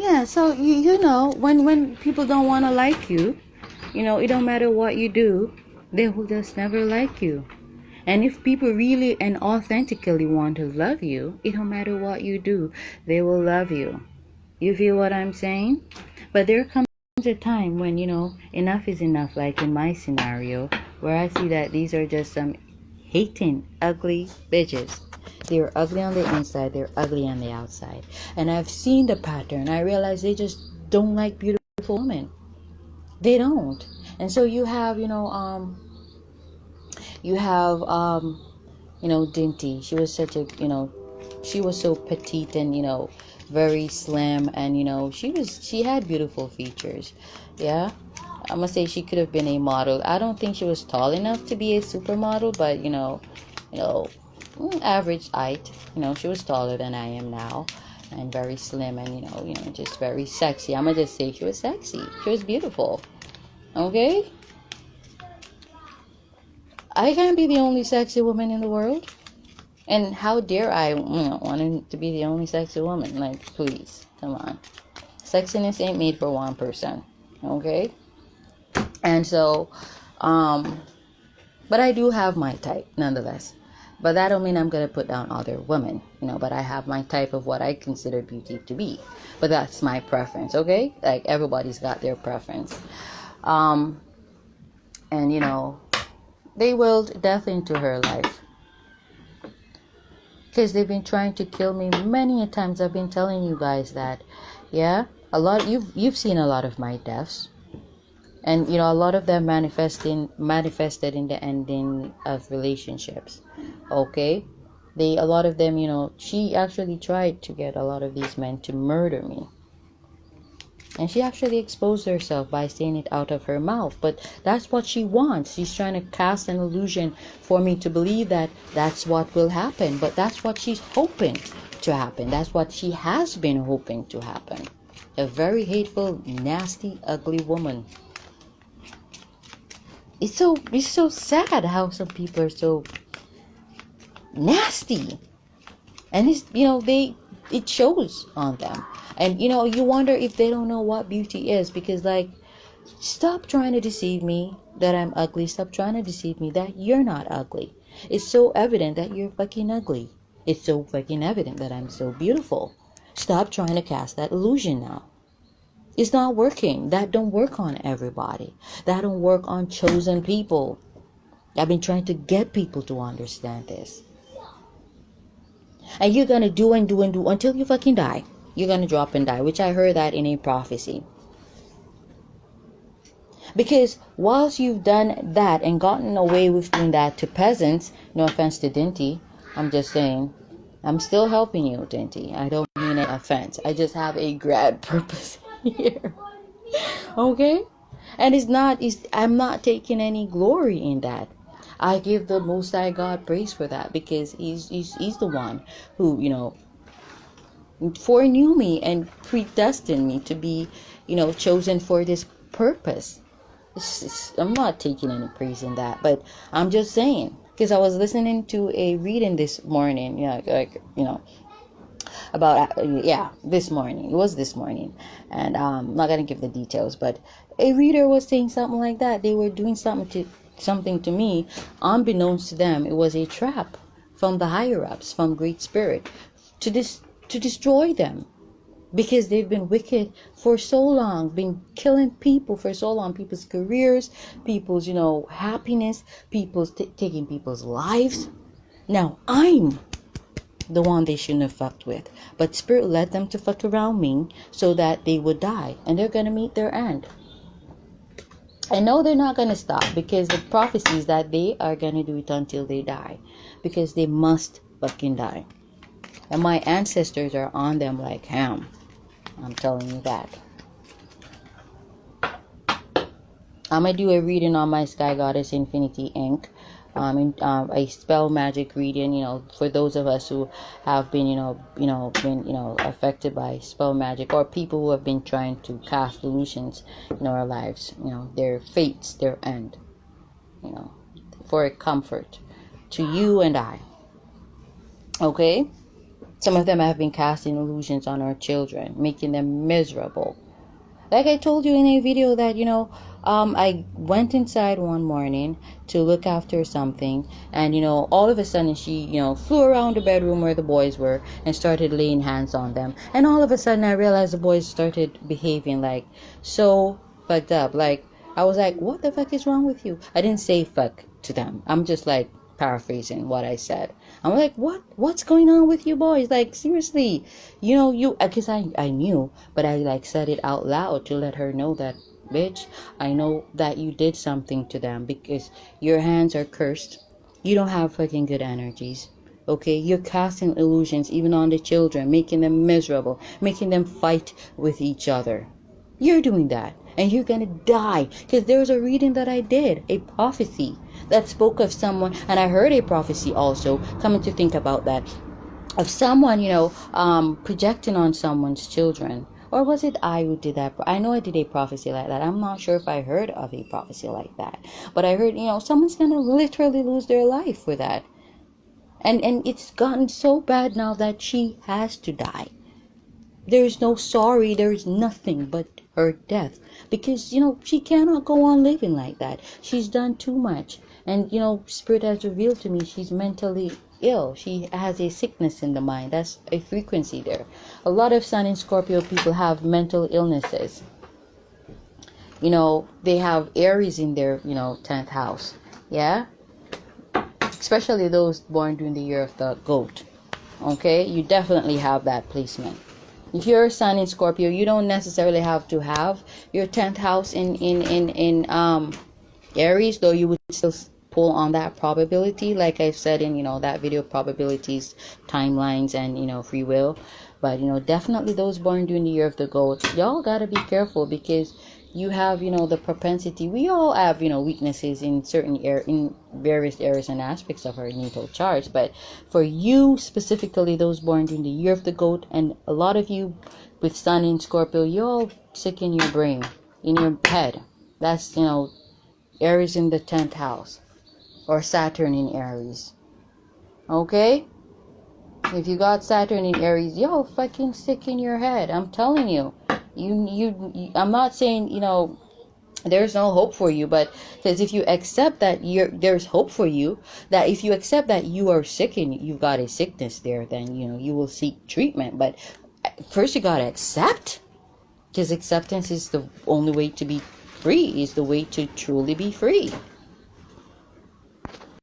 Yeah, so you know, when people don't want to like you, you know, it don't matter what you do, they will just never like you. And if people really and authentically want to love you, it don't matter what you do, they will love you. You feel what I'm saying? But there comes a time when, you know, enough is enough, like in my scenario, where I see that these are just some hating, ugly bitches. They're ugly on the inside, they're ugly on the outside. And I've seen the pattern. I realize they just don't like beautiful women. They don't. And so you have, Dinty. She was such a, she was so petite and, very slim, and, she had beautiful features. Yeah. I must say she could have been a model. I don't think she was tall enough to be a supermodel, but, average height. She was taller than I am now, and very slim, and, just very sexy. I'm going to just say she was sexy. She was beautiful. Okay? I can't be the only sexy woman in the world. And how dare I want to be the only sexy woman? Like, please, come on. Sexiness ain't made for one person. Okay? And so, but I do have my type, nonetheless. But that don't mean I'm going to put down other women, but I have my type of what I consider beauty to be. But that's my preference, okay? Like, everybody's got their preference. And, they willed death into her life. Because they've been trying to kill me many a times. I've been telling you guys that, yeah? You've seen a lot of my deaths. And, a lot of them manifested in the ending of relationships. Okay? A lot of them, she actually tried to get a lot of these men to murder me. And she actually exposed herself by saying it out of her mouth. But that's what she wants. She's trying to cast an illusion for me to believe that that's what will happen. But that's what she's hoping to happen. That's what she has been hoping to happen. A very hateful, nasty, ugly woman. It's so sad how some people are so nasty. And it shows on them. And you wonder if they don't know what beauty is, because stop trying to deceive me that I'm ugly. Stop trying to deceive me that you're not ugly. It's so evident that you're fucking ugly. It's so fucking evident that I'm so beautiful. Stop trying to cast that illusion now. It's not working. That don't work on everybody. That don't work on chosen people. I've been trying to get people to understand this. And you're gonna do and do and do until you fucking die. You're gonna drop and die, which I heard that in a prophecy. Because whilst you've done that and gotten away with doing that to peasants, no offense to Dinty, I'm just saying, I'm still helping you, Dinty. I don't mean an offense. I just have a grand purpose here. Okay? And I'm not taking any glory in that. I give the Most High God praise for that, because he's the one who, foreknew me and predestined me to be, chosen for this purpose. I'm not taking any praise in that, but I'm just saying, because I was listening to a reading this morning, this morning. It was this morning, and I'm not gonna give the details, but a reader was saying something like that. They were doing something to me, unbeknownst to them. It was a trap from the higher ups, from Great Spirit, to destroy them, because they've been wicked for so long, been killing people for so long, people's careers, people's happiness, people's taking people's lives. Now I'm the one they shouldn't have fucked with, but Spirit led them to fuck around me so that they would die, and they're gonna meet their end. I know they're not gonna stop, because the prophecy is that they are gonna do it until they die, because they must fucking die. And my ancestors are on them like ham. I'm telling you that. I'm going to do a reading on my SKYYGoddessInfinityInc. A spell magic reading, for those of us who have been, affected by spell magic, or people who have been trying to cast illusions in our lives, their fates, their end, for a comfort to you and I. Okay? Some of them have been casting illusions on our children, making them miserable. Like I told you in a video that, I went inside one morning to look after something, and, all of a sudden she, flew around the bedroom where the boys were and started laying hands on them. And all of a sudden I realized the boys started behaving like so fucked up. Like, I was like, what the fuck is wrong with you? I didn't say fuck to them. I'm just like paraphrasing what I said. I'm like, what's going on with you boys? Like, seriously, because I knew, but I like said it out loud to let her know that, bitch, I know that you did something to them because your hands are cursed. You don't have fucking good energies. Okay, you're casting illusions even on the children, making them miserable, making them fight with each other. You're doing that, and you're gonna die. Because there's a reading that I did, a prophecy that spoke of someone, and I heard a prophecy also, coming to think about that, of someone, projecting on someone's children. Or was it I who did that? I know I did a prophecy like that. I'm not sure if I heard of a prophecy like that. But I heard, someone's gonna literally lose their life for that. And it's gotten so bad now that she has to die. There's no sorry, there's nothing but her death. Because, she cannot go on living like that. She's done too much. And, Spirit has revealed to me she's mentally ill. She has a sickness in the mind. That's a frequency there. A lot of Sun and Scorpio people have mental illnesses. They have Aries in their, 10th house. Yeah? Especially those born during the year of the goat. Okay? You definitely have that placement. If you're a Sun in Scorpio, you don't necessarily have to have your 10th house in Aries, though you would still pull on that probability, like I said in that video, probabilities, timelines, and free will. But definitely those born during the year of the goat, y'all gotta be careful, because you have the propensity. We all have weaknesses in certain in various areas and aspects of our natal charts, but for you specifically, those born during the year of the goat, and a lot of you with Sun in Scorpio, you're all sick in your brain, in your head. That's Aries in the 10th house, or Saturn in Aries. Okay? If you got Saturn in Aries, you're fucking sick in your head. I'm telling you. I'm not saying, there's no hope for you, but because if you accept that there's hope for you, that if you accept that you are sick and you've got a sickness there, then, you will seek treatment. But first you got to accept, because acceptance is the only way to be free, is the way to truly be free.